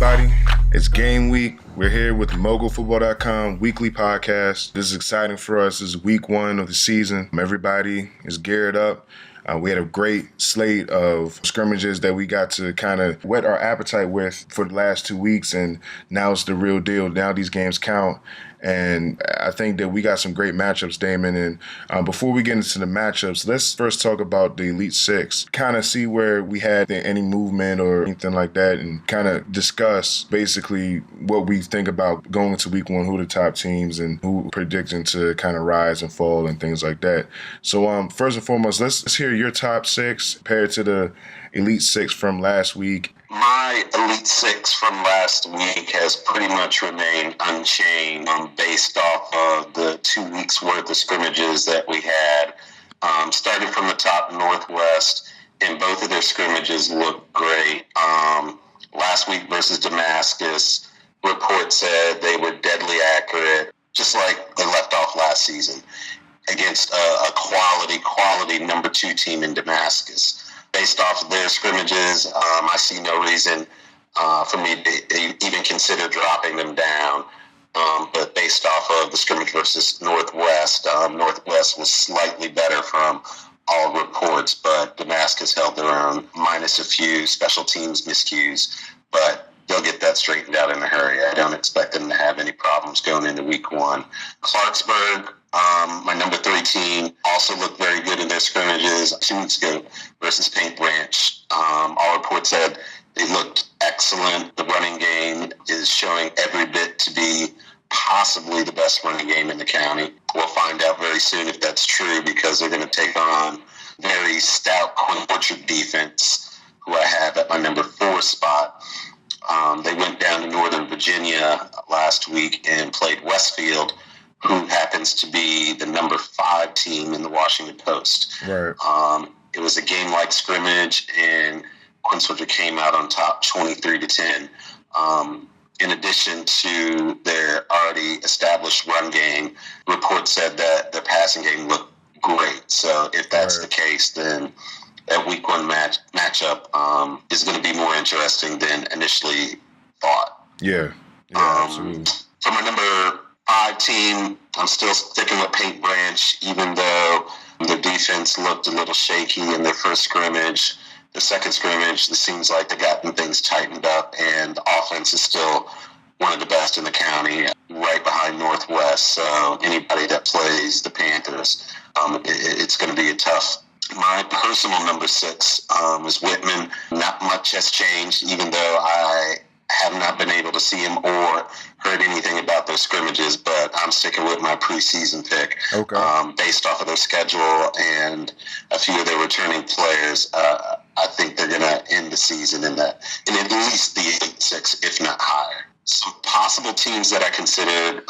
everybody? It's game week. We're here with MogulFootball.com weekly podcast. This is exciting for us. This is week one of the season. Everybody is geared up. We had a great slate of scrimmages that we got to kind of whet our appetite with for the last 2 weeks, and now it's the real deal. Now these games count, and I think that we got some great matchups, Damon. And before we get into the matchups, let's first talk about the Elite Six, kind of see where we had any movement or anything like that, and kind of discuss basically what we think about going into week one, who the top teams and who predicting to kind of rise and fall and things like that. So first and foremost, let's hear your top six compared to the Elite Six from last week. My Elite Six from last week has pretty much remained unchanged based off of the 2 weeks worth of scrimmages that we had. Starting from the top, Northwest, and both of their scrimmages looked great. Last week versus Damascus, report said they were deadly accurate, just like they left off last season, against a quality number 2 team in Damascus. Based off of their scrimmages, I see no reason for me to even consider dropping them down. But based off of the scrimmage versus Northwest, Northwest was slightly better from all reports, but Damascus held their own, minus a few special teams miscues. But they'll get that straightened out in a hurry. I don't expect them to have any problems going into week one. Clarksburg, my number 3 team, also looked very good in their scrimmages 2 weeks ago versus Paint Branch. All reports said they looked excellent. The running game is showing every bit to be possibly the best running game in the county. We'll find out very soon if that's true, because they're going to take on very stout Quinn Orchard defense, who I have at my number 4 spot. They went down to Northern Virginia last week and played Westfield, who happens to be the number 5 team in the Washington Post. Right. It was a game-like scrimmage, and Quincy came out on top 23-10. In addition to their already established run game, reports said that their passing game looked great. So if that's the case, then that week one matchup is going to be more interesting than initially thought. Yeah, absolutely. For my number 5 team, I'm still sticking with Paint Branch, even though the defense looked a little shaky in their first scrimmage. The second scrimmage, it seems like they got things tightened up, and the offense is still one of the best in the county, right behind Northwest. So anybody that plays the Panthers, it's going to be a tough. My personal number 6 is Whitman. Not much has changed, even though I have not been able to see him or heard anything about their scrimmages, but I'm sticking with my preseason pick. Okay. Based off of their schedule and a few of their returning players. I think they're going to end the season in at least the Elite Six, if not higher. Some possible teams that I considered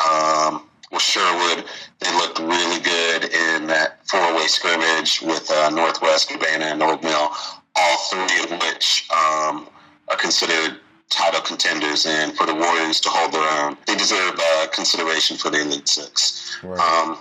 were Sherwood. They looked really good in that 4-way scrimmage with Northwest, Urbana, and Old Mill, all 3 of which are considered title contenders, and for the Warriors to hold their own, they deserve consideration for the Elite Six. Right.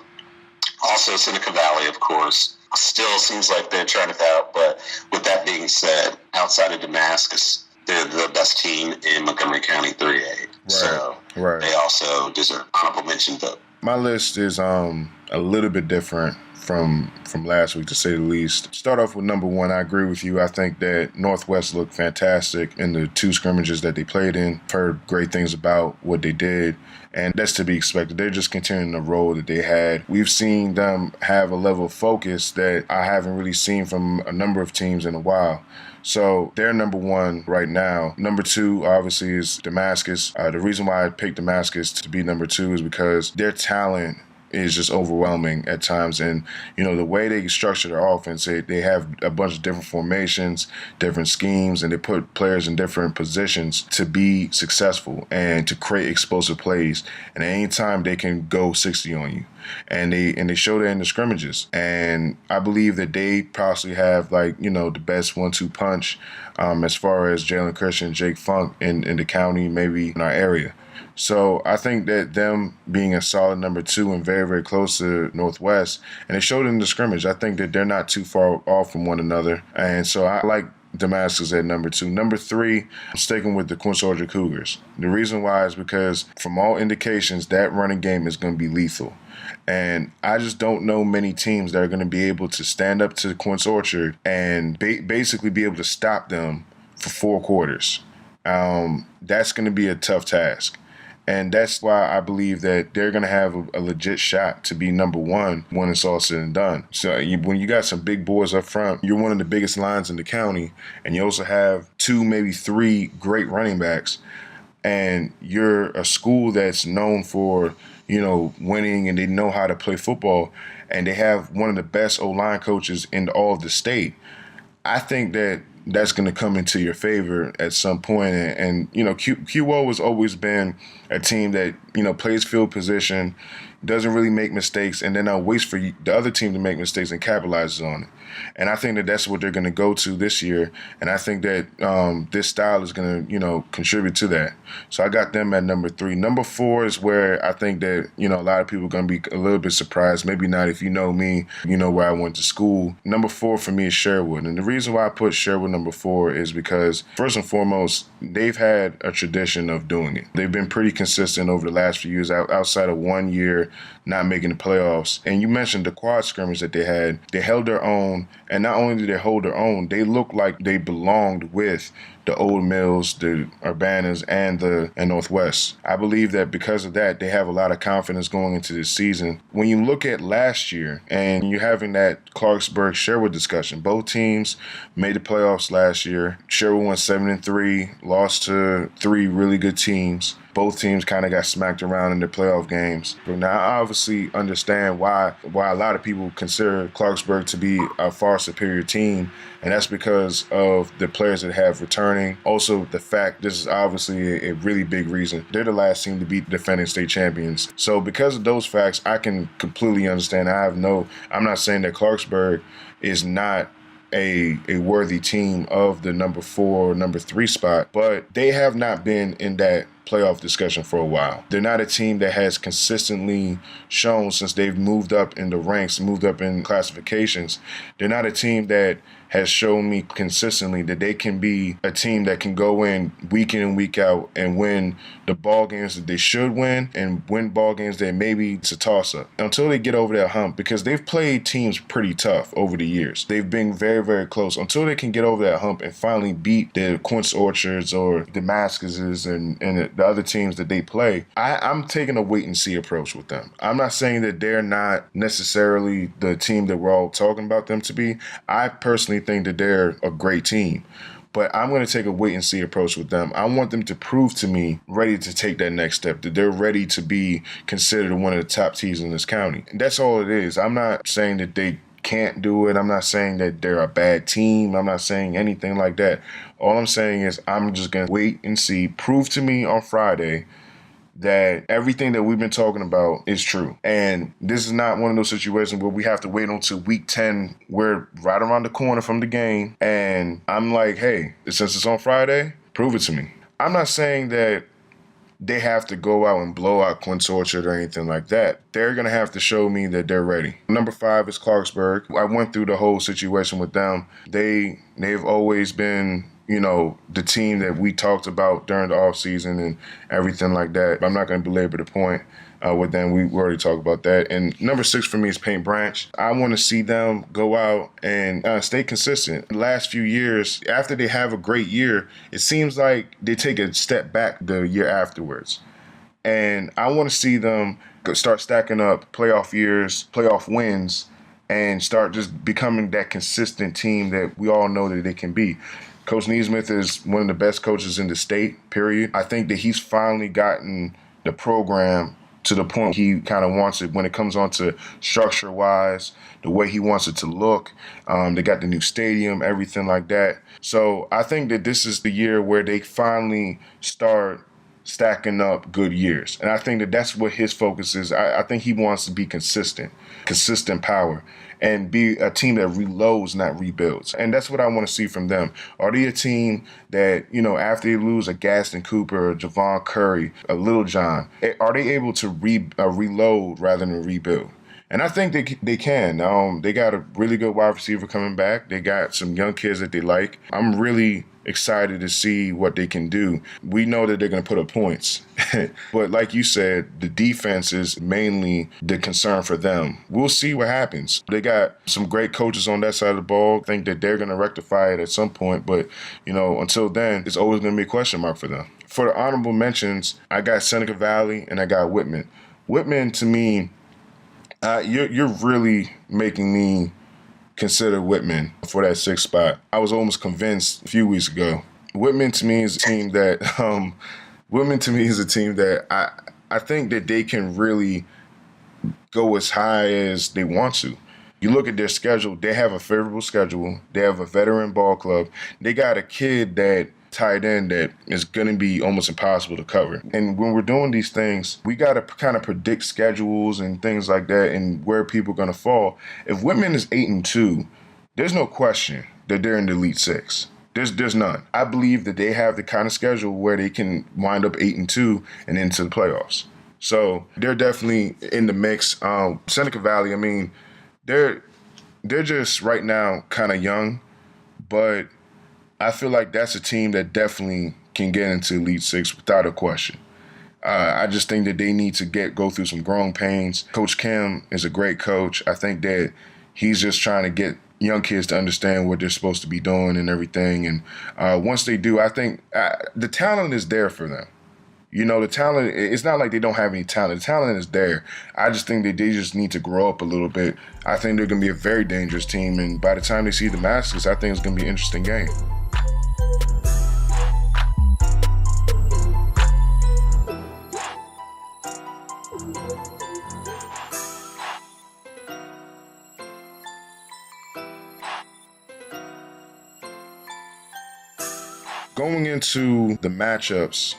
Also, Seneca Valley, of course, still seems like they're trying it out, but with that being said, outside of Damascus, they're the best team in Montgomery County 3A. Right. So they also deserve honorable mention vote. My list is a little bit different from last week, to say the least. Start off with number 1. I agree with you. I think that Northwest looked fantastic in the 2 scrimmages that they played in. Heard great things about what they did, and that's to be expected. They're just continuing the role that they had. We've seen them have a level of focus that I haven't really seen from a number of teams in a while. So they're number 1 right now. Number 2, obviously, is Damascus. The reason why I picked Damascus to be number 2 is because their talent is just overwhelming at times. And, the way they structure their offense, they have a bunch of different formations, different schemes, and they put players in different positions to be successful and to create explosive plays. And at any time, they can go 60 on you. And they show that in the scrimmages. And I believe that they possibly have, the best 1-2 punch as far as Jalen Christian, Jake Funk in the county, maybe in our area. So I think that them being a solid number 2 and very, very close to Northwest, and it showed in the scrimmage, I think that they're not too far off from one another. And so I like Damascus at number 2. Number 3, I'm sticking with the Quincy Orchard Cougars. The reason why is because from all indications, that running game is going to be lethal. And I just don't know many teams that are going to be able to stand up to Quincy Orchard and basically be able to stop them for 4 quarters. That's going to be a tough task. And that's why I believe that they're going to have a legit shot to be number 1 when it's all said and done. So when you got some big boys up front, you're one of the biggest lines in the county, and you also have 2, maybe 3 great running backs, and you're a school that's known for, winning, and they know how to play football, and they have one of the best O-line coaches in all of the state. I think that's going to come into your favor at some point. And QO has always been a team that, plays field position, doesn't really make mistakes, and then waits for the other team to make mistakes and capitalizes on it. And I think that that's what they're going to go to this year. And I think that this style is going to, contribute to that. So I got them at number 3. Number 4 is where I think that, a lot of people are going to be a little bit surprised. Maybe not if you know me, you know where I went to school. Number 4 for me is Sherwood. And the reason why I put Sherwood number 4 is because, first and foremost, they've had a tradition of doing it. They've been pretty consistent over the last few years, outside of 1 year not making the playoffs. And you mentioned the quad scrimmage that they had. They held their own. And not only did they hold their own, they looked like they belonged with the Old Mills, the Urbanas, and the Northwest. I believe that because of that, they have a lot of confidence going into this season. When you look at last year and you're having that Clarksburg-Sherwood discussion, both teams made the playoffs last year. Sherwood went 7-3, lost to 3 really good teams. Both teams kind of got smacked around in their playoff games. But now I obviously understand why a lot of people consider Clarksburg to be a far superior team, and that's because of the players that have returning. Also, the fact, this is obviously a really big reason, they're the last team to beat defending state champions. So because of those facts, I can completely understand. I'm not saying that Clarksburg is not a worthy team of the number 4 or number 3 spot, but they have not been in that playoff discussion for a while. They're not a team that has consistently shown, since they've moved up in the ranks, moved up in classifications, they're not a team that has shown me consistently that they can be a team that can go in and week out and win the ball games that they should win and win ball games that maybe it's a toss-up until they get over that hump, because they've played teams pretty tough over the years. They've been very, very close until they can get over that hump and finally beat the Quince Orchards or Damascuses and the other teams that they play. I'm taking a wait-and-see approach with them. I'm not saying that they're not necessarily the team that we're all talking about them to be. I personally think that they're a great team, but I'm going to take a wait-and-see approach with them. I want them to prove to me ready to take that next step, that they're ready to be considered one of the top teams in this county. And that's all it is. I'm not saying that they can't do it. I'm not saying that they're a bad team. I'm not saying anything like that. All I'm saying is I'm just going to wait and see, prove to me on Friday that everything that we've been talking about is true. And this is not one of those situations where we have to wait until week 10. We're right around the corner from the game. And I'm like, hey, since it's on Friday, prove it to me. I'm not saying that they have to go out and blow out Quince Orchard or anything like that. They're going to have to show me that they're ready. Number 5 is Clarksburg. I went through the whole situation with them. They've always been, the team that we talked about during the offseason and everything like that. I'm not going to belabor the point with them. We already talked about that. And number 6 for me is Paint Branch. I want to see them go out and stay consistent. The last few years, after they have a great year, it seems like they take a step back the year afterwards. And I want to see them start stacking up playoff years, playoff wins, and start just becoming that consistent team that we all know that they can be. Coach Neesmith is one of the best coaches in the state, period. I think that he's finally gotten the program to the point he kind of wants it when it comes on to structure-wise, the way he wants it to look. They got the new stadium, everything like that. So I think that this is the year where they finally start stacking up good years. And I think that that's what his focus is. I think he wants to be consistent power, and be a team that reloads, not rebuilds. And that's what I want to see from them. Are they a team that, after they lose a Gaston Cooper, a Javon Curry, a Little John, are they able to reload rather than rebuild? And I think they can. They got a really good wide receiver coming back. They got some young kids that they like. I'm really excited to see what they can do. We know that they're going to put up points. But like you said, the defense is mainly the concern for them. We'll see what happens. They got some great coaches on that side of the ball. I think that they're going to rectify it at some point. But, until then, it's always going to be a question mark for them. For the honorable mentions, I got Seneca Valley and I got Whitman. Whitman, to me, you're really making me consider Whitman for that 6th spot. I was almost convinced a few weeks ago. Whitman to me is a team that I think that they can really go as high as they want to. You look at their schedule, they have a favorable schedule. They have a veteran ball club. They got a kid that tight end that is going to be almost impossible to cover. And when we're doing these things, we got to kind of predict schedules and things like that and where people are going to fall. If Whitman is 8-2, there's no question that they're in the Elite Six. There's none. I believe that they have the kind of schedule where they can wind up 8-2 and into the playoffs. So they're definitely in the mix. Seneca Valley, I mean, they're just right now kind of young, but I feel like that's a team that definitely can get into Elite Six without a question. I just think that they need to go through some growing pains. Coach Kim is a great coach. I think that he's just trying to get young kids to understand what they're supposed to be doing and everything. And once they do, I think the talent is there for them. The talent, it's not like they don't have any talent. The talent is there. I just think that they just need to grow up a little bit. I think they're going to be a very dangerous team. And by the time they see the Masters, I think it's going to be an interesting game. Going into the matchups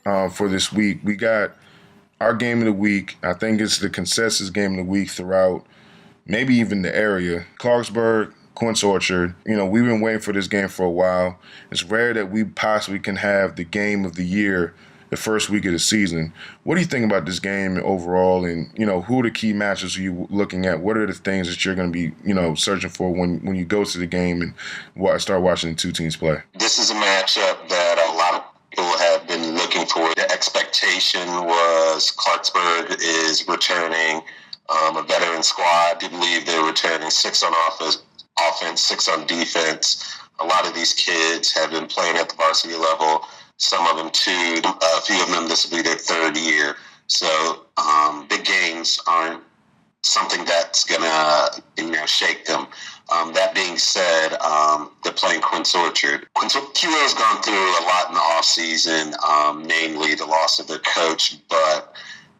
for this week, we got our game of the week. I think it's the consensus game of the week throughout, maybe even the area. Clarksburg, Quince Orchard. We've been waiting for this game for a while. It's rare that we possibly can have the game of the year the first week of the season. What do you think about this game overall? And, who are the key matches are you looking at? What are the things that you're going to be, searching for when you go to the game and start watching the two teams play? This is a matchup that a lot of people have been looking for. The expectation was Clarksburg is returning a veteran squad. I do believe they're returning 6 on offense, 6 on defense. A lot of these kids have been playing at the varsity level. Some of them 2, a few of them, this will be their 3rd year. So big games aren't something that's going to, shake them. That being said, they're playing Quince Orchard. QO's gone through a lot in the offseason, namely the loss of their coach, but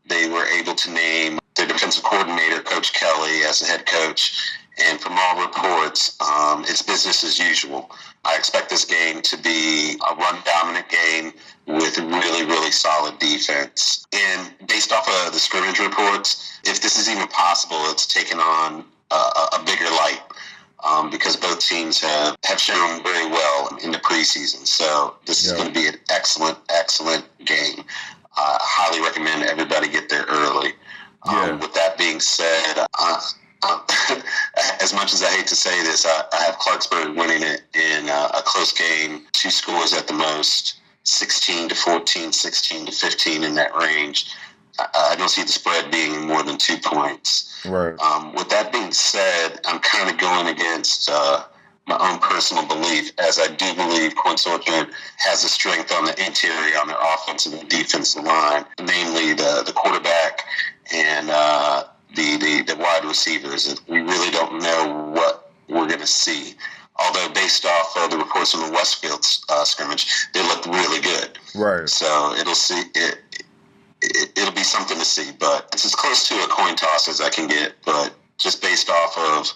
they were able to name their defensive coordinator, Coach Kelly, as the head coach. And from all reports, it's business as usual. I expect this game to be a run-dominant game with really, really solid defense. And based off of the scrimmage reports, if this is even possible, it's taken on a bigger light because both teams have shown very well in the preseason. So this is going to be an excellent, excellent game. I highly recommend everybody get there early. With that being said, as much as I hate to say this, I have Clarksburg winning it in a close game, 2 scores at the most, 16-14, 16-15 in that range. I don't see the spread being more than 2 points. Right. With that being said, I'm kind of going against my own personal belief, as I do believe Quince Orchard has a strength on the interior, on their offensive and defensive line, namely the quarterback and the wide receivers. We really don't know what we're going to see. Although based off of the reports from the Westfield scrimmage, they looked really good. Right. So it'll be something to see. But it's as close to a coin toss as I can get. But just based off of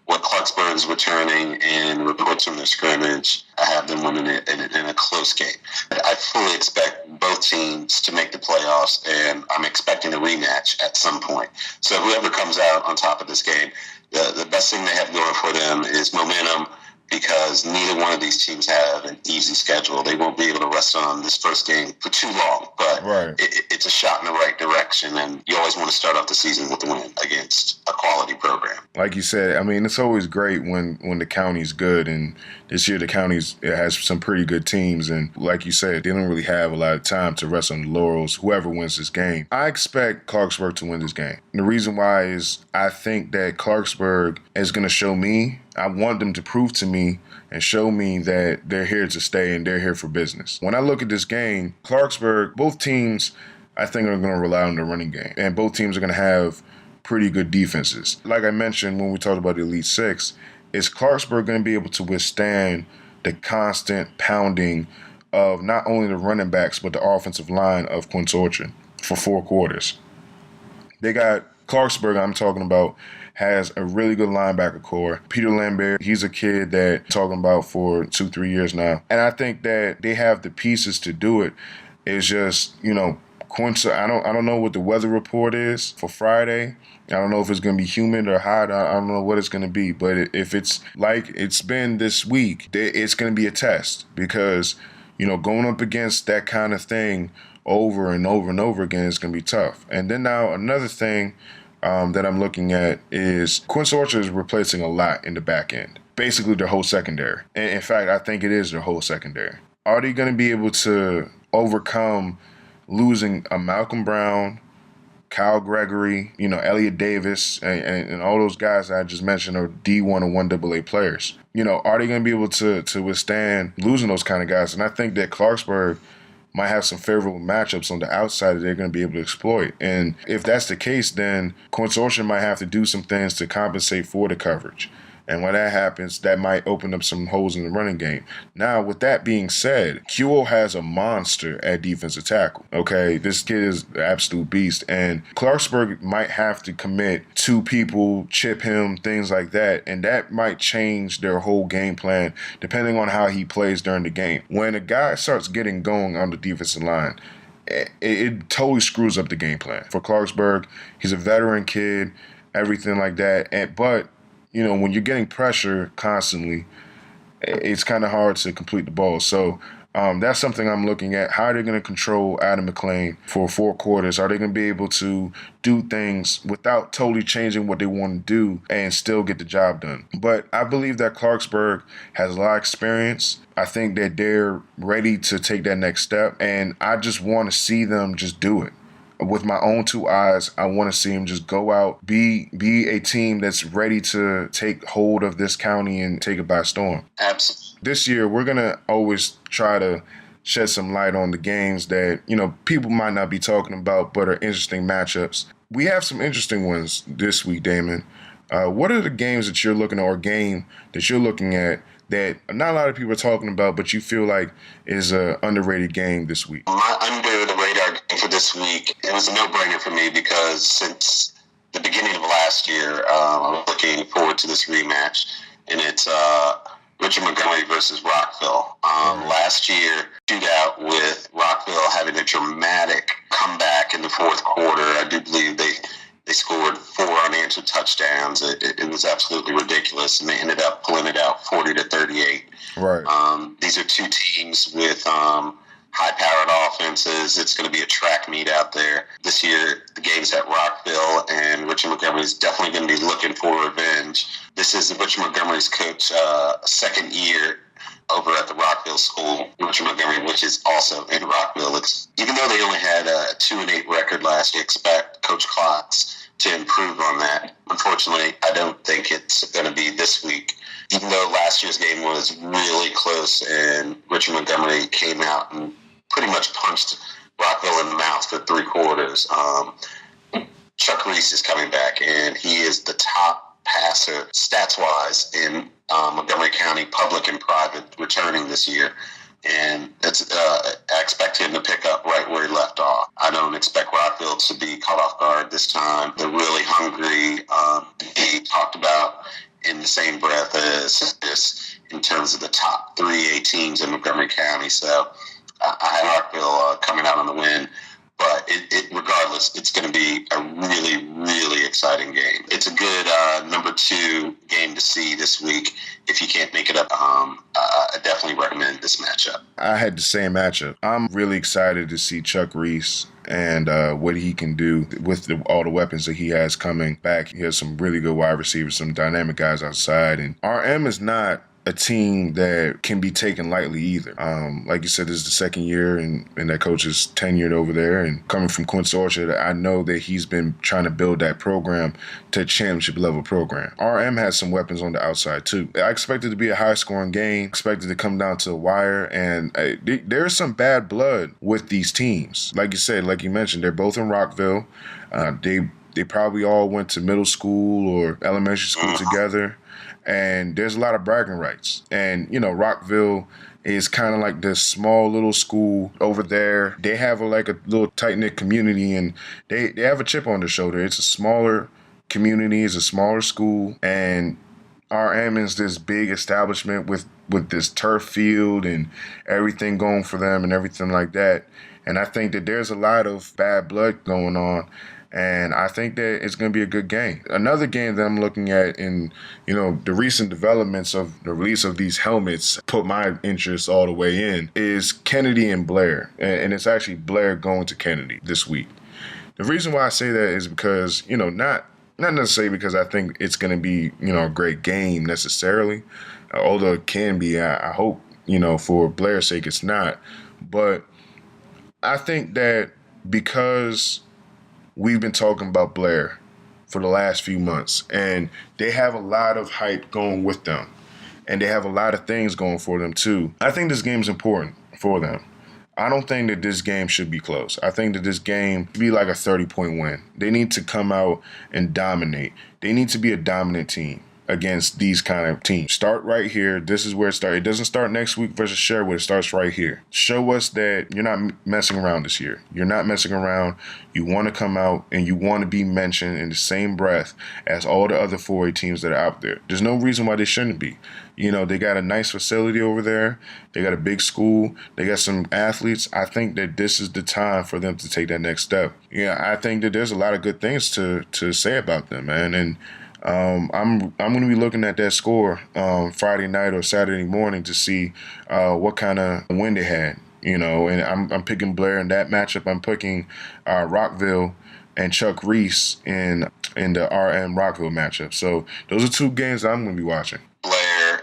what Clarksburg is returning and reports from their scrimmage, I have them winning it in a close game. I fully expect both teams to make the playoffs, and I'm expecting a rematch at some point. So whoever comes out on top of this game, the best thing they have going for them is momentum, because neither one of these teams have an easy schedule. They won't be able to rest on this first game for too long, but it's a shot in the right direction, and you always want to start off the season with a win against a quality program. Like you said, I mean, it's always great when the county's good, and this year the county's it has some pretty good teams, and like you said, they don't really have a lot of time to rest on the laurels, whoever wins this game. I expect Clarksburg to win this game. And the reason why is I think that Clarksburg is going to show me, I want them to prove to me and show me that they're here to stay and they're here for business. When I look at this game, Clarksburg, both teams, I think are going to rely on the running game. And both teams are going to have pretty good defenses. Like I mentioned when we talked about the Elite Six, is Clarksburg going to be able to withstand the constant pounding of not only the running backs, but the offensive line of Quince Orchard for 4 quarters? They got Clarksburg, I'm talking about, has a really good linebacker core. Peter Lambert, he's a kid that I'm talking about for 2-3 years now. And I think that they have the pieces to do it. It's just, Quince, I don't know what the weather report is for Friday. I don't know if it's going to be humid or hot. I don't know what it's going to be. But if it's like it's been this week, it's going to be a test because, going up against that kind of thing over and over and over again is going to be tough. And then now another thing that I'm looking at is Quince Orchard is replacing a lot in the back end, basically their whole secondary. And in fact, I think it is their whole secondary. Are they going to be able to overcome losing a Malcolm Brown, Kyle Gregory, Elliot Davis, and all those guys that I just mentioned are D1 or 1AA players? Are they going to be able to withstand losing those kind of guys? And I think that Clarksburg might have some favorable matchups on the outside that they're going to be able to exploit. And if that's the case, then Quince Orchard might have to do some things to compensate for the coverage. And when that happens, that might open up some holes in the running game. Now, with that being said, QO has a monster at defensive tackle. Okay, this kid is an absolute beast. And Clarksburg might have to commit 2 people, chip him, things like that. And that might change their whole game plan depending on how he plays during the game. When a guy starts getting going on the defensive line, it totally screws up the game plan. For Clarksburg, he's a veteran kid, everything like that. But when you're getting pressure constantly, it's kind of hard to complete the ball. So that's something I'm looking at. How are they going to control Adam McLean for 4 quarters? Are they going to be able to do things without totally changing what they want to do and still get the job done? But I believe that Clarksburg has a lot of experience. I think that they're ready to take that next step, and I just want to see them just do it. With my own 2 eyes, I want to see him just go out, be a team that's ready to take hold of this county and take it by storm. Absolutely. This year, we're going to always try to shed some light on the games that, people might not be talking about but are interesting matchups. We have some interesting ones this week, Damon. What are the games that you're looking at, or game that you're looking at that not a lot of people are talking about, but you feel like is an underrated game this week? My under the radar game for this week, it was a no-brainer for me because since the beginning of last year, I'm looking forward to this rematch, and it's Richard Montgomery versus Rockville. Last year, shootout with Rockville having a dramatic comeback in the 4th quarter. I do believe they scored 4 unanswered touchdowns. It was absolutely ridiculous, and they ended up pulling it out 40-38. Right. These are 2 teams with high-powered offenses. It's going to be a track meet out there. This year, the game's at Rockville, and Richard Montgomery is definitely going to be looking for revenge. This is Richard Montgomery's coach, 2nd year over at the Rockville school, Richard Montgomery, which is also in Rockville. Even though they only had a 2-8 record last year, expect Coach Klotz to improve on that. Unfortunately, I don't think it's going to be this week. Even though last year's game was really close and Richard Montgomery came out and pretty much punched Rockville in the mouth for 3 quarters, Chuck Reese is coming back, and he is the top passer stats-wise in Montgomery County, public and private, returning this year. And I expect him to pick up right where he left off. I don't expect Rockville to be caught off guard this time. They're really hungry. He talked about in the same breath as this in terms of the top 3A teams in Montgomery County. So I have Rockville coming out on the win. But regardless, it's going to be a really, really exciting game. It's a good number 2 game to see this week. If you can't make it up, I definitely recommend this matchup. I had the same matchup. I'm really excited to see Chuck Reese and what he can do with all the weapons that he has coming back. He has some really good wide receivers, some dynamic guys outside. And RM is not a team that can be taken lightly either. Like you said, this is the second year, and that coach is tenured over there. And coming from Quince Orchard, I know that he's been trying to build that program to a championship level program. RM has some weapons on the outside too. I expect it to be a high scoring game, expected to come down to the wire, and there's some bad blood with these teams. Like you said, like you mentioned, they're both in Rockville. They probably all went to middle school or elementary school together. And there's a lot of bragging rights. And, Rockville is kind of like this small little school over there. They have a little tight-knit community, and they have a chip on their shoulder. It's a smaller community. It's a smaller school. And RM is this big establishment with this turf field and everything going for them and everything like that. And I think that there's a lot of bad blood going on. And I think that it's going to be a good game. Another game that I'm looking at in, the recent developments of the release of these helmets put my interest all the way in is Kennedy and Blair. And it's actually Blair going to Kennedy this week. The reason why I say that is because, not necessarily because I think it's going to be, a great game necessarily, although it can be. I hope, for Blair's sake it's not. But I think that because we've been talking about Blair for the last few months, and they have a lot of hype going with them, and they have a lot of things going for them too. I think this game's important for them. I don't think that this game should be close. I think that this game should be like a 30-point win. They need to come out and dominate. They need to be a dominant team against these kind of teams. Start right here. This is where it starts. It doesn't start next week versus Sherwood. It starts right here. Show us that you're not messing around this year. You're not messing around. You want to come out and you want to be mentioned in the same breath as all the other 4A teams that are out there. There's no reason why they shouldn't be. They got a nice facility over there. They got a big school. They got some athletes. I think that this is the time for them to take that next step. Yeah, I think that there's a lot of good things to say about them, man. And I'm going to be looking at that score Friday night or Saturday morning to see what kind of win they had. And I'm picking Blair in that matchup. I'm picking Rockville and Chuck Reese in the RM Rockville matchup. So those are 2 games that I'm going to be watching. Blair,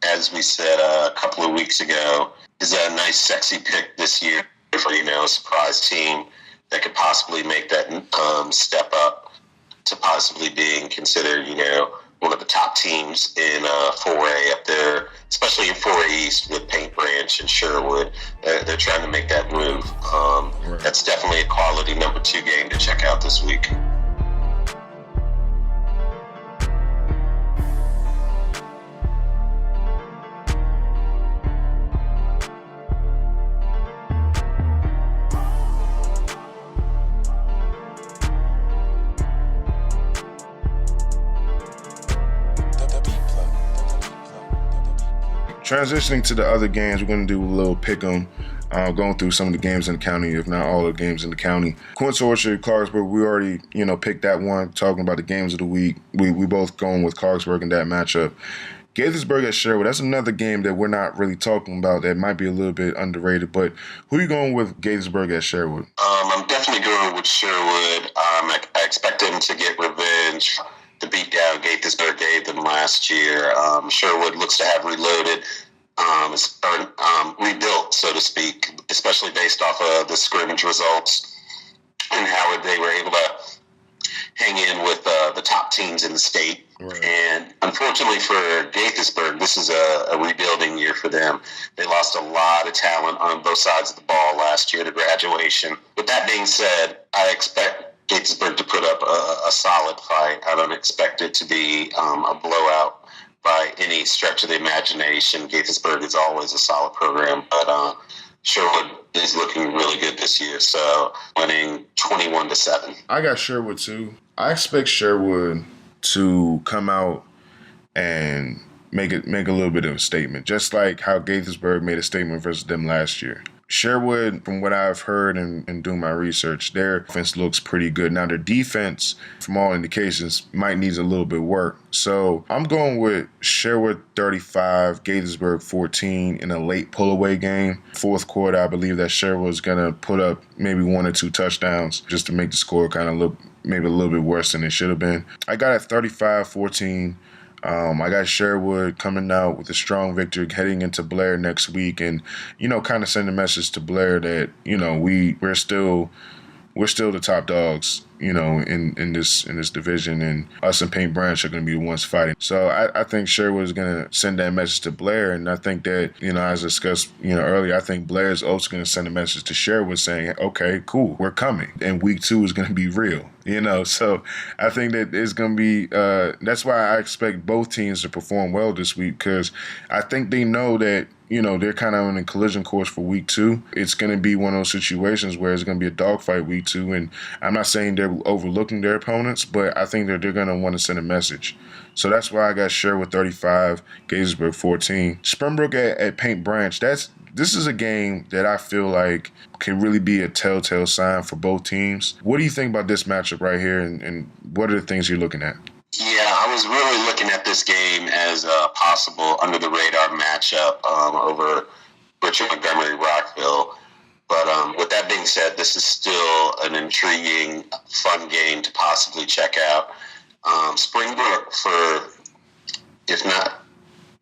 as we said a couple of weeks ago, is a nice, sexy pick this year for a surprise team that could possibly make that step up to possibly being considered, one of the top teams in 4A up there, especially in 4A East with Paint Branch and Sherwood. They're trying to make that move. Right. That's definitely a quality number 2 game to check out this week. Transitioning to the other games, we're going to do a little pick 'em, going through some of the games in the county, if not all the games in the county. Quince Orchard, Clarksburg, we already, picked that one, talking about the games of the week. We both going with Clarksburg in that matchup. Gaithersburg at Sherwood, that's another game that we're not really talking about that might be a little bit underrated, but who are you going with Gaithersburg at Sherwood? I'm definitely going with Sherwood. I expect them to get revenge. The beatdown Gaithersburg gave them last year. Sherwood looks to have reloaded, rebuilt, so to speak, especially based off of the scrimmage results and how they were able to hang in with the top teams in the state. Right. And unfortunately for Gaithersburg, this is a rebuilding year for them. They lost a lot of talent on both sides of the ball last year to graduation. With that being said, I expect Gaithersburg to put up a solid fight. I don't expect it to be a blowout by any stretch of the imagination. Gaithersburg is always a solid program, but Sherwood is looking really good this year, so winning 21-7. I got Sherwood too. I expect Sherwood to come out and make a little bit of a statement, just like how Gaithersburg made a statement versus them last year. Sherwood, from what I've heard and doing my research, their offense looks pretty good. Now, their defense, from all indications, might need a little bit of work. So I'm going with Sherwood 35, Gaithersburg 14 in a late pull-away game. Fourth quarter, I believe that Sherwood's going to put up maybe 1 or 2 touchdowns just to make the score kind of look maybe a little bit worse than it should have been. I got it 35-14. I got Sherwood coming out with a strong victory heading into Blair next week, and kind of send a message to Blair that we're still the top dogs, in this division, and us and Paint Branch are going to be the ones fighting. So I think Sherwood is going to send that message to Blair, and I think that as discussed earlier, I think Blair is also going to send a message to Sherwood saying, okay, cool, we're coming, and week 2 is going to be real. So I think that it's going to be, that's why I expect both teams to perform well this week, because I think they know that, they're kind of on a collision course for week 2. It's going to be one of those situations where it's going to be a dogfight week 2. And I'm not saying they're overlooking their opponents, but I think that they're going to want to send a message. So that's why I got Sherwood 35, Gaithersburg 14. Springbrook at Paint Branch, this is a game that I feel like can really be a telltale sign for both teams. What do you think about this matchup right here, and what are the things you're looking at? Yeah, I was really looking at this game as a possible under-the-radar matchup over Richard Montgomery Rockville. But with that being said, this is still an intriguing, fun game to possibly check out. Springbrook, for if not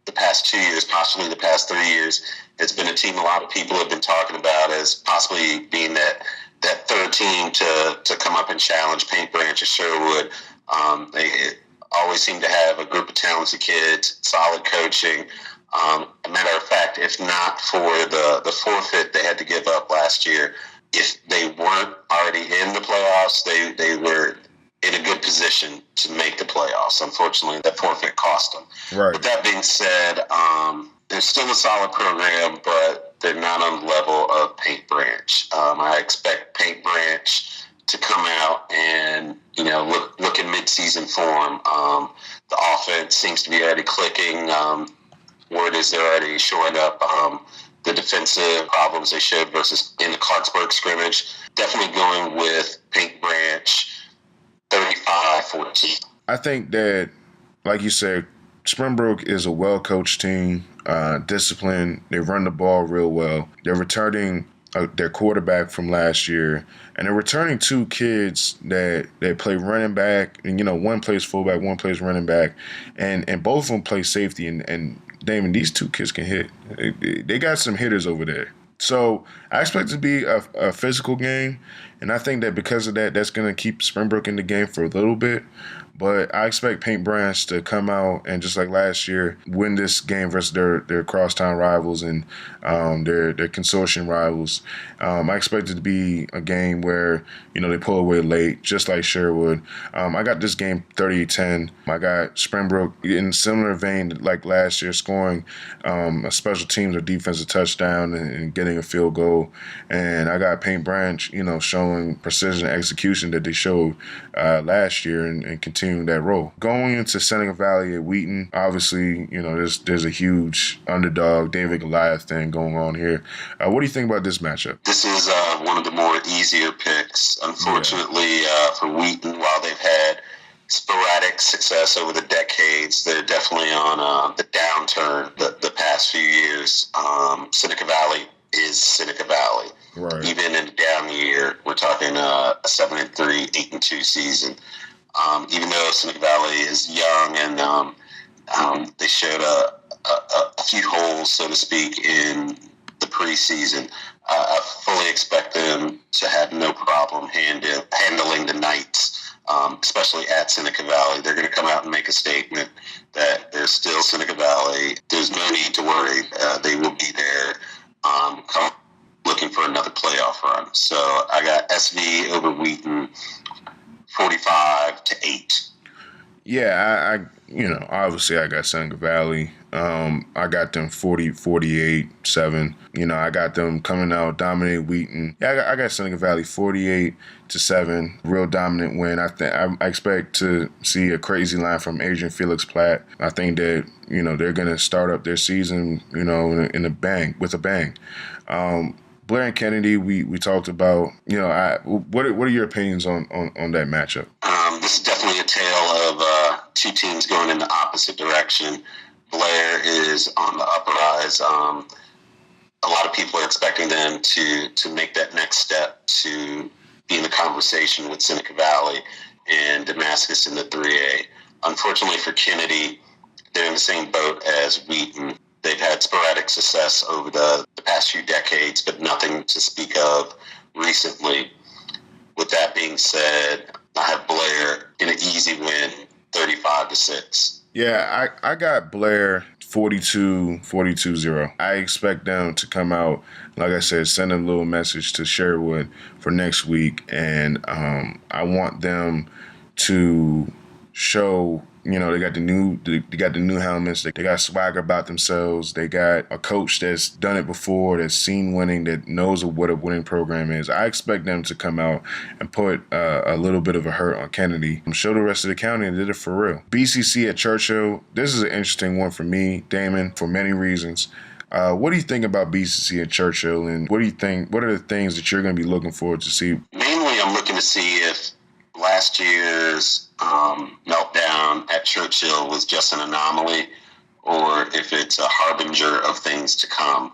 the past 2 years, possibly the past 3 years, it's been a team a lot of people have been talking about as possibly being that third team to come up and challenge Paint Branch or Sherwood. They always seem to have a group of talented kids, solid coaching. A matter of fact, if not for the forfeit they had to give up last year, if they weren't already in the playoffs, they were in a good position to make the playoffs. Unfortunately, that forfeit cost them. Right. With that being said, they're still a solid program, but they're not on the level of Paint Branch. I expect Paint Branch to come out and look in mid-season form. The offense seems to be already clicking. Word is they're already showing up the defensive problems they showed versus in the Clarksburg scrimmage. Definitely going with Paint Branch 35-14. I think that, like you said, Springbrook is a well-coached team, disciplined. They run the ball real well. They're returning their quarterback from last year, and they're returning 2 kids that play running back, and one plays fullback, one plays running back, and both of them play safety. And Damon, these 2 kids can hit. They got some hitters over there. So I expect it to be a physical game, and I think that because of that, that's going to keep Springbrook in the game for a little bit. But I expect Paint Branch to come out and, just like last year, win this game versus their crosstown rivals and their consortium rivals. I expect it to be a game where, they pull away late, just like Sherwood. I got this game 30-10. I got Springbrook in similar vein like last year, scoring a special teams or defensive touchdown and getting a field goal. And I got Paint Branch, showing precision execution that they showed last year and continuing that role. Going into Seneca Valley at Wheaton, obviously, there's a huge underdog David Goliath thing going on here. What do you think about this matchup? This is one of the more easier picks. Unfortunately, for Wheaton, while they've had sporadic success over the decades, they're definitely on the downturn the past few years. Seneca Valley is Seneca Valley. Right. Even in a down year, we're talking a 7-3, 8-2 season. Even though Seneca Valley is young and they showed a few holes, so to speak, in the preseason, I fully expect them to have no problem handling the Knights, especially at Seneca Valley. They're going to come out and make a statement that they're still Seneca Valley. There's no need to worry. They will be there looking for another playoff run. So I got SV over Wheaton 45-8. Yeah, I obviously I got Seneca Valley. I got them 48-7. I got them coming out, dominate Wheaton. Yeah, I got Seneca Valley 48-7. Real dominant win. I expect to see a crazy line from Adrian Felix Platt. I think that, they're going to start up their season, with a bang. Blair and Kennedy, we talked about. What are your opinions on that matchup? This is definitely a tale of two teams going in the opposite direction. Blair is on the uprise. A lot of people are expecting them to make that next step to be in the conversation with Seneca Valley and Damascus in the 3A. Unfortunately for Kennedy, they're in the same boat as Wheaton. They've had sporadic success over the past few decades, but nothing to speak of recently. With that being said, I have Blair in an easy win, 35-6. Yeah, I got Blair 42-0. I expect them to come out, like I said, send a little message to Sherwood for next week, and I want them to show, they got the new helmets, they got swagger about themselves, they got a coach that's done it before, that's seen winning, that knows what a winning program is. I expect them to come out and put a little bit of a hurt on Kennedy, show the rest of the county and did it for real. BCC at Churchill, this is an interesting one for me, Damon, for many reasons. What do you think about BCC at Churchill, and what are the things that you're going to be looking forward to see? Mainly, I'm looking to see if last year's meltdown at Churchill was just an anomaly, or if it's a harbinger of things to come.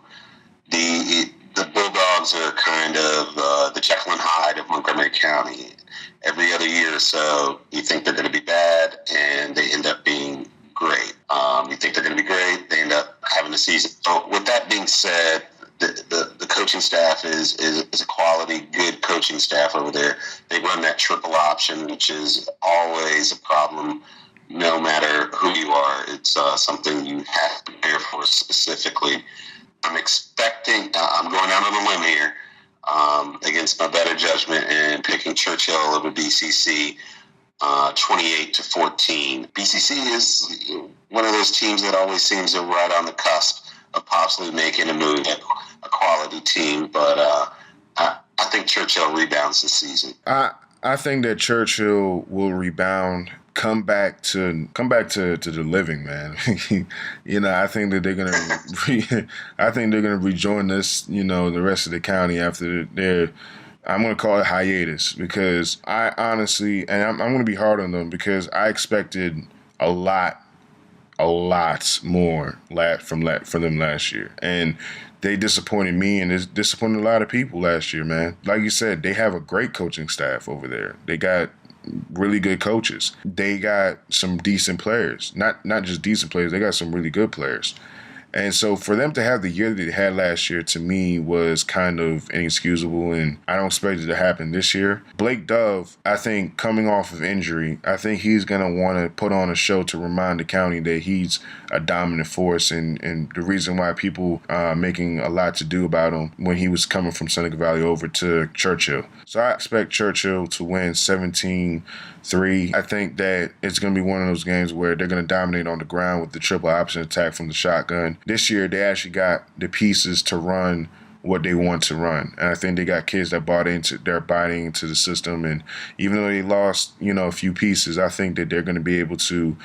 The Bulldogs are kind of the Jekyll and Hyde of Montgomery County. Every other year or so, you think they're going to be bad, and they end up being great. You think they're going to be great, they end up having a season. So with that being said, the coaching staff is a quality, good coaching staff over there. They run that triple option, which is always a problem no matter who you are. It's something you have to prepare for specifically. I'm going out on a limb here against my better judgment and picking Churchill over BCC 28-14. BCC is one of those teams that always seems to right on the cusp of possibly making a move at a quality team, but I think Churchill rebounds this season. I think that Churchill will rebound, come back to the living, man. I think that they're gonna rejoin this, the rest of the county after their, I'm going to call it hiatus, because I honestly, and I'm going to be hard on them, because I expected a lot more from them last year, and they disappointed me and disappointed a lot of people last year, man. Like you said, they have a great coaching staff over there. They got really good coaches. They got some decent players, not just decent players. They got some really good players. And so for them to have the year that they had last year, to me, was kind of inexcusable, and I don't expect it to happen this year. Blake Dove, I think, coming off of injury, I think he's going to want to put on a show to remind the county that he's a dominant force, and the reason why people making a lot to do about him when he was coming from Seneca Valley over to Churchill. So I expect Churchill to win 17-3. I think that it's going to be one of those games where they're going to dominate on the ground with the triple option attack from the shotgun. This year, they actually got the pieces to run what they want to run. And I think they got kids that they're biting into the system. And even though they lost, a few pieces, I think that they're going to be able to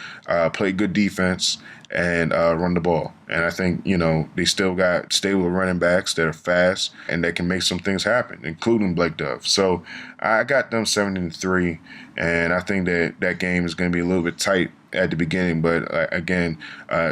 play good defense and run the ball. And I think, they still got stable running backs that are fast and that can make some things happen, including Blake Dove. So I got them 7-3, and I think that game is going to be a little bit tight at the beginning, but again,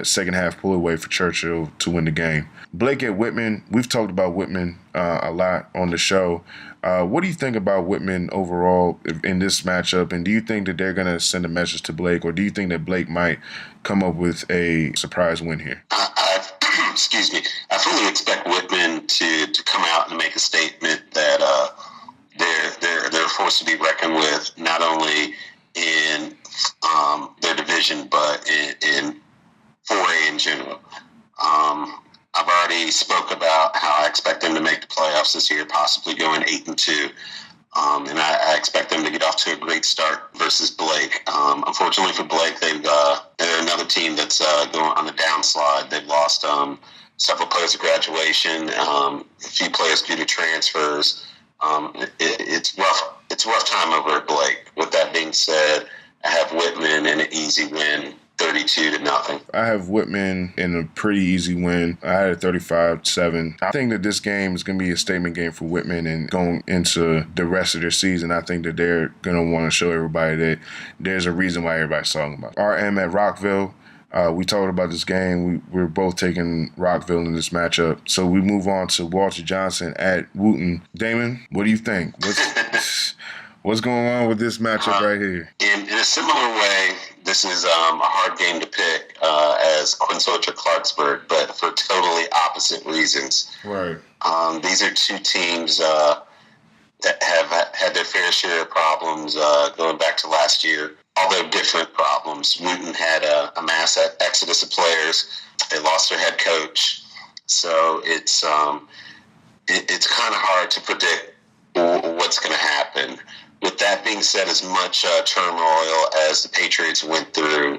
second half pull away for Churchill to win the game. Blake at Whitman, we've talked about Whitman a lot on the show. What do you think about Whitman overall in this matchup, and do you think that they're going to send a message to Blake, or do you think that Blake might come up with a surprise win here? Excuse me. I fully expect Whitman to come out and make a statement that they're a force to be reckoned with, not only in their division, but in 4A in general. I've already spoke about how I expect them to make the playoffs this year, possibly going 8-2. And I expect them to get off to a great start versus Blake. Unfortunately for Blake, they're another team that's going on the downslide. They've lost several players at graduation, a few players due to transfers. It's rough. It's a rough time over at Blake. With that being said, I have Whitman in an easy win, 32-0. I have Whitman in a pretty easy win. I had a 35-7. I think that this game is going to be a statement game for Whitman, and going into the rest of their season, I think that they're going to want to show everybody that there's a reason why everybody's talking about it. RM at Rockville. We talked about this game. We're both taking Rockville in this matchup. So we move on to Walter Johnson at Wooten. Damon, what do you think? What's going on with this matchup right here? In a similar way, this is a hard game to pick as Quince or Clarksburg, but for totally opposite reasons. Right. These are two teams that have had their fair share of problems going back to last year, although different problems. Wooten had a mass exodus of players. They lost their head coach. So it's kind of hard to predict what's going to happen. With that being said, as much turmoil as the Patriots went through,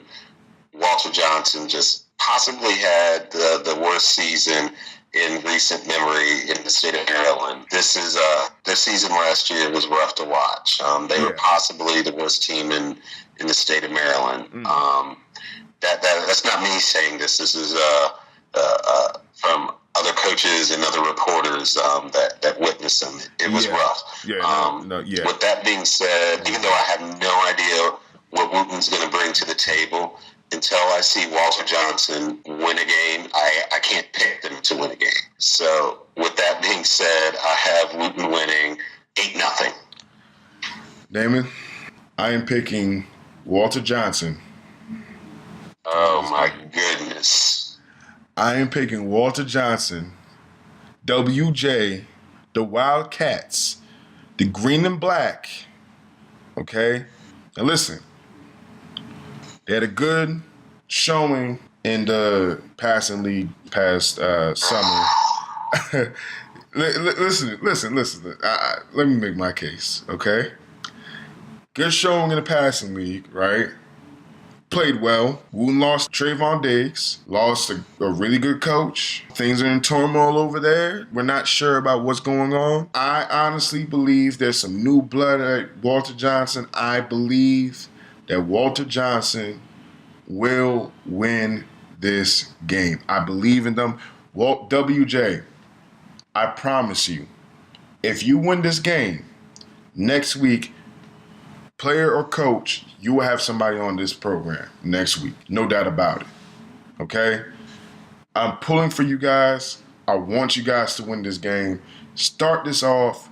Walter Johnson just possibly had the worst season in recent memory in the state of Maryland. Their season last year was rough to watch. They were possibly the worst team in the state of Maryland. That's not me saying this. This is from other coaches and other reporters that witnessed them. It was rough. With that being said, even though I have no idea what Wooten's going to bring to the table, until I see Walter Johnson win a game, I can't pick them to win a game. So with that being said, I have Wooten winning 8-0. Damon, I am picking Walter Johnson. Oh my goodness. I am picking Walter Johnson, WJ, the Wildcats, the Green and Black. Okay? Now listen, they had a good showing in the passing league past summer. Listen. Let me make my case, okay? Good showing in the passing league, right? Played well. Wooten lost Trayvon Diggs, lost a really good coach. Things are in turmoil over there. We're not sure about what's going on. I honestly believe there's some new blood at Walter Johnson. I believe that Walter Johnson will win this game. I believe in them. WJ, I promise you, if you win this game, next week, player or coach, you will have somebody on this program next week. No doubt about it. Okay? I'm pulling for you guys. I want you guys to win this game. Start this off.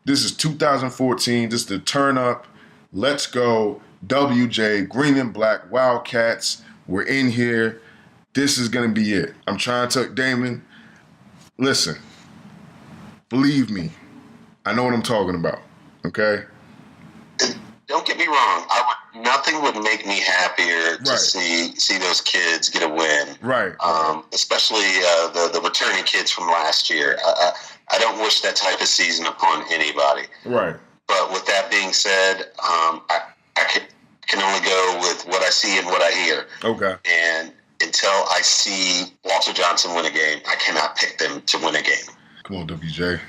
This is 2014. This is the turn up. Let's go. WJ, Green and Black, Wildcats. We're in here. This is going to be it. I'm trying to tell Damon, listen, believe me. I know what I'm talking about. Okay? Don't get me wrong. Nothing would make me happier to see those kids get a win. Right. Especially the returning kids from last year. I don't wish that type of season upon anybody. Right. But with that being said, I can only go with what I see and what I hear. Okay. And until I see Walter Johnson win a game, I cannot pick them to win a game. Come on, WJ.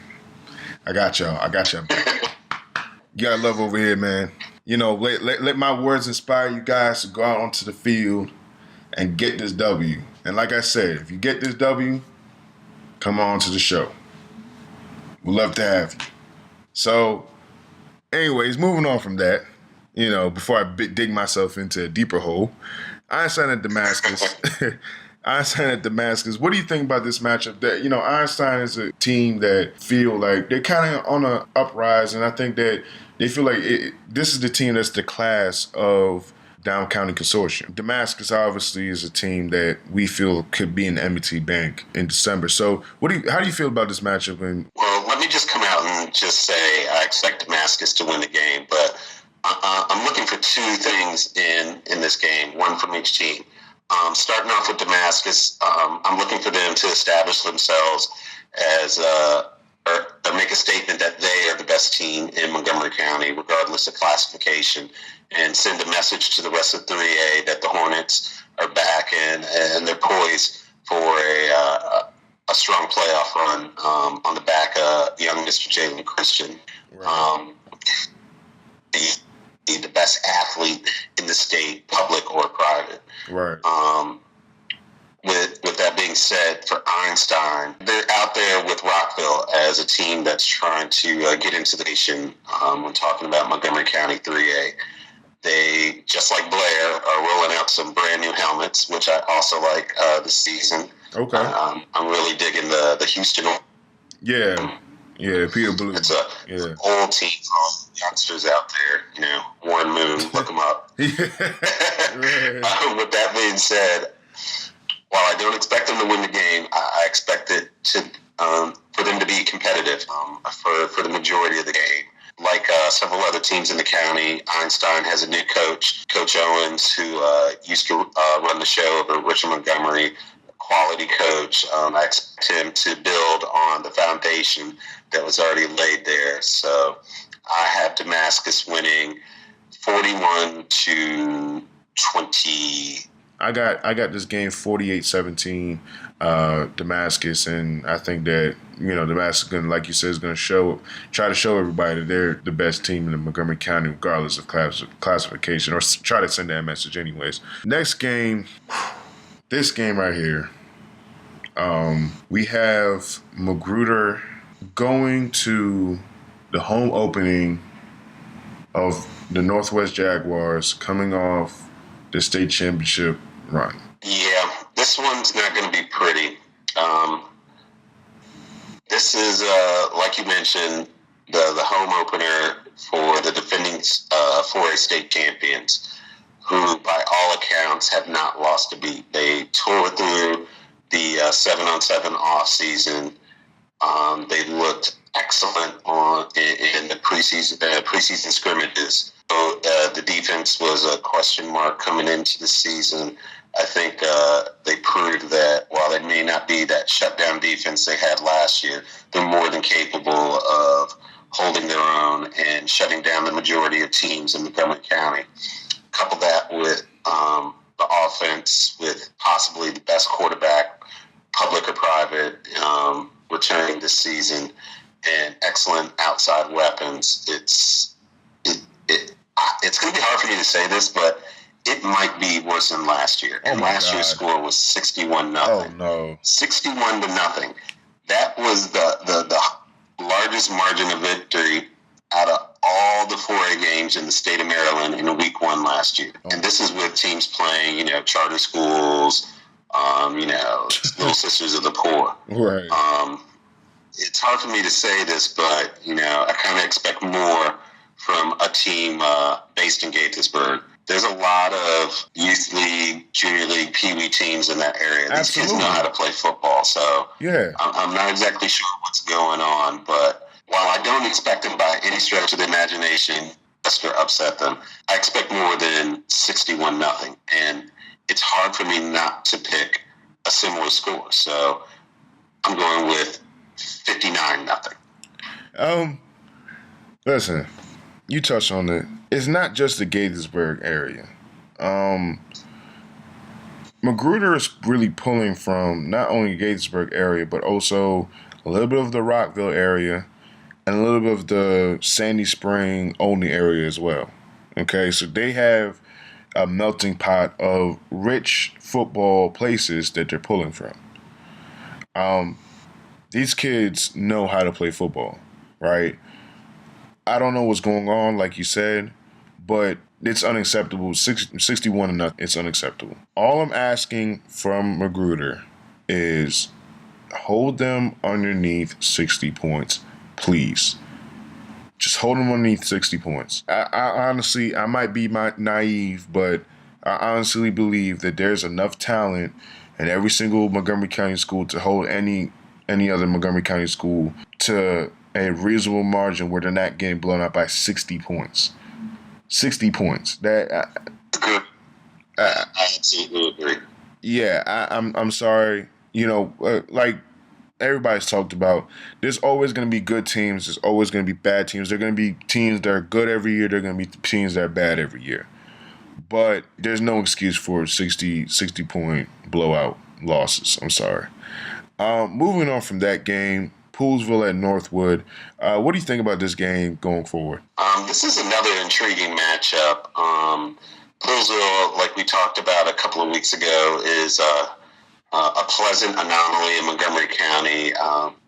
I got y'all. You got love over here, man. You know, let my words inspire you guys to go out onto the field and get this W. And like I said, if you get this W, come on to the show. We'd love to have you. So, anyways, moving on from that, you know, before I dig myself into a deeper hole, Einstein at Damascus. Einstein at Damascus. What do you think about this matchup? That, you know, Einstein is a team that feel like they're kind of on an uprise, and I think that they feel like this is the team that's the class of Down County Consortium. Damascus obviously is a team that we feel could be in M&T Bank in December. So how do you feel about this matchup? Well, let me just come out and just say I expect Damascus to win the game, but I'm looking for two things in this game, one from each team. Starting off with Damascus, I'm looking for them to establish themselves as or make a statement that they are the best team in Montgomery County, regardless of classification, and send a message to the rest of 3A that the Hornets are back and they're poised for a strong playoff run on the back of young Mr. Jalen Christian. Right. the best athlete in the state, public or private. Right. With that being said, for Einstein, they're out there with Rockville as a team that's trying to get into the nation. I'm talking about Montgomery County 3A. They, just like Blair, are rolling out some brand new helmets, which I also like this season. Okay. I'm really digging the Houston. Yeah. Yeah, Peter Blue. It's a old team, all youngsters out there. Warren Moon, look them up. With that being said, while I don't expect them to win the game, I expect it to for them to be competitive for the majority of the game. Like several other teams in the county, Einstein has a new coach, Coach Owens, who used to run the show over Richard Montgomery, quality coach. I expect him to build on the foundation that was already laid there. So I have Damascus winning 41-20. I got this game 48-17, Damascus, and I think that Damascus is gonna, like you said, is gonna try to show everybody that they're the best team in Montgomery County, regardless of classification, or try to send that message anyways. Next game, this game right here, we have Magruder going to the home opening of the Northwest Jaguars, coming off the state championship run. Yeah, this one's not going to be pretty. This is, like you mentioned, the home opener for the defending 4A state champions, who by all accounts have not lost a beat. They tore through the 7-on-7 off season. They looked excellent in the preseason scrimmages. So, the defense was a question mark coming into the season. I think they proved that while they may not be that shutdown defense they had last year, they're more than capable of holding their own and shutting down the majority of teams in Montgomery County. Couple that with the offense, with possibly the best quarterback, public or private, returning this season, and excellent outside weapons. It's going to be hard for me to say this, but it might be worse than last year. And last year's score was 61-0. Oh no, 61-0. That was the largest margin of victory out of all the 4A games in the state of Maryland in week 1 last year. And this is with teams playing, charter schools, Little Sisters of the Poor. Right. It's hard for me to say this, but, I kind of expect more from a team based in Gaithersburg. There's a lot of youth league, junior league, peewee teams in that area. These kids know how to play football, so yeah, I'm not exactly sure what's going on. But while I don't expect them by any stretch of the imagination to upset them, I expect more than 61-0, and it's hard for me not to pick a similar score. So I'm going with 59-0. Listen, you touched on it. It's not just the Gaithersburg area. Magruder is really pulling from not only Gaithersburg area, but also a little bit of the Rockville area and a little bit of the Sandy Spring Olney area as well. Okay, so they have a melting pot of rich football places that they're pulling from. These kids know how to play football, right? I don't know what's going on, like you said, but it's unacceptable. 61-0, it's unacceptable. All I'm asking from Magruder is hold them underneath 60 points, please. Just hold them underneath 60 points. I honestly, I might be naive, but I honestly believe that there's enough talent in every single Montgomery County school to hold any other Montgomery County school to a reasonable margin where they're not getting blown out by 60 points. 60 points. I absolutely agree. Yeah, I'm sorry. Like everybody's talked about, there's always going to be good teams. There's always going to be bad teams. There are going to be teams that are good every year. There are going to be teams that are bad every year. But there's no excuse for 60 point blowout losses. I'm sorry. Moving on from that game, Poolesville at Northwood. What do you think about this game going forward? This is another intriguing matchup. Poolesville, like we talked about a couple of weeks ago, is a pleasant anomaly in Montgomery County.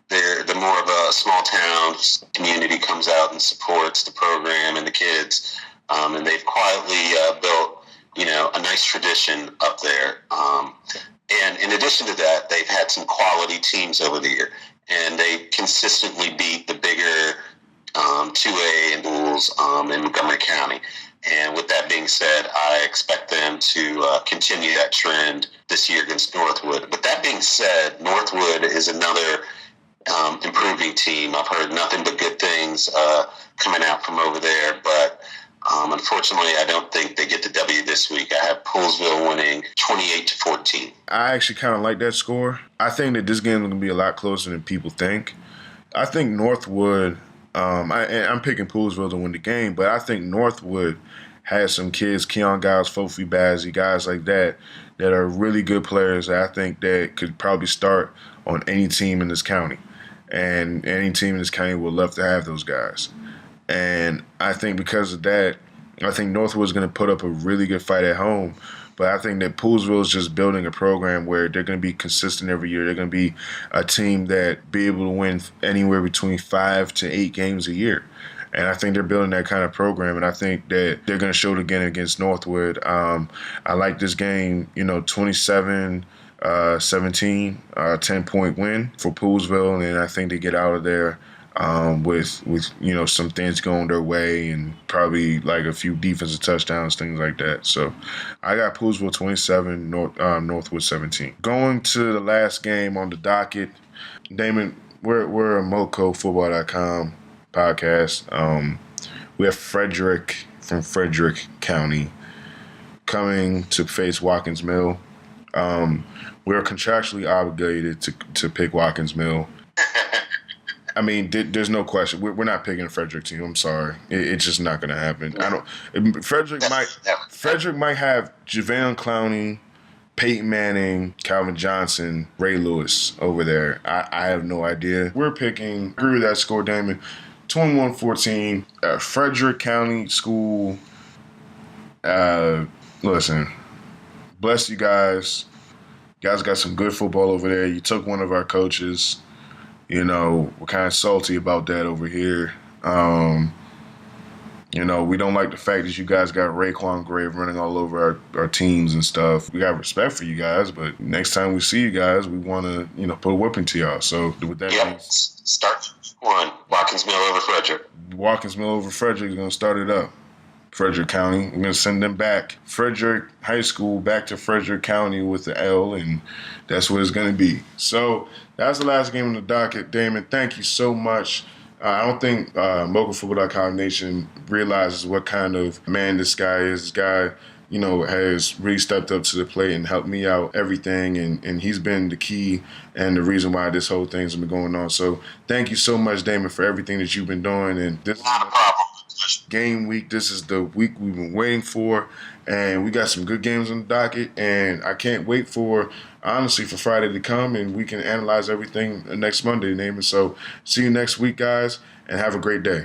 They're more of a small town community, comes out and supports the program and the kids, and they've quietly built, a nice tradition up there. And in addition to that, they've had some quality teams over the year, and they consistently beat the bigger 2A and schools in Montgomery County. And with that being said, I expect them to continue that trend this year against Northwood. With that being said, Northwood is another improving team. I've heard nothing but good things coming out from over there, but unfortunately, I don't think they get the W this week. I have Poolesville winning 28-14. I actually kind of like that score. I think that this game is going to be a lot closer than people think. I think Northwood, I'm picking Poolesville to win the game, but I think Northwood has some kids, Keon Giles, Fofi Bazzi, guys like that are really good players that I think that could probably start on any team in this county. And any team in this county would love to have those guys. And I think because of that, I think Northwood's going to put up a really good fight at home. But I think that Poolesville is just building a program where they're going to be consistent every year. They're going to be a team that be able to win anywhere between 5 to 8 games a year. And I think they're building that kind of program, and I think that they're going to show it again against Northwood. I like this game, 27-17, 10-point win for Poolesville, and I think they get out of there with some things going their way and probably like a few defensive touchdowns, things like that. So I got Poolesville 27, Northwood 17. Going to the last game on the docket, Damon, we're a MocoFootball.com podcast. We have Frederick from Frederick County coming to face Watkins Mill. We're contractually obligated to pick Watkins Mill. I mean, there's no question. We're not picking a Frederick team. I'm sorry, it's just not going to happen. Frederick might have JaVale Clowney, Peyton Manning, Calvin Johnson, Ray Lewis over there. I have no idea. We're picking. Agree with that score, Damon. 21-14. Frederick County School. Listen, bless you guys. You guys got some good football over there. You took one of our coaches. We're kind of salty about that over here. We don't like the fact that you guys got Raekwon Grave running all over our teams and stuff. We got respect for you guys, but next time we see you guys, we want to, put a whipping to y'all. So with that, start one. Watkins Mill over Frederick. Watkins Mill over Frederick is going to start it up. Frederick County. We're going to send them back. Frederick High School back to Frederick County with the L, and that's what it's going to be. So that's the last game on the docket. Damon, thank you so much. I don't think MocoFootball.com Nation realizes what kind of man this guy is. This guy, has really stepped up to the plate and helped me out everything, and he's been the key and the reason why this whole thing's been going on. So thank you so much, Damon, for everything that you've been doing. And this not a problem. Game week. This is the week we've been waiting for, and we got some good games on the docket, and I can't wait for Friday to come, and we can analyze everything next Monday, Damon. So see you next week, guys, and have a great day.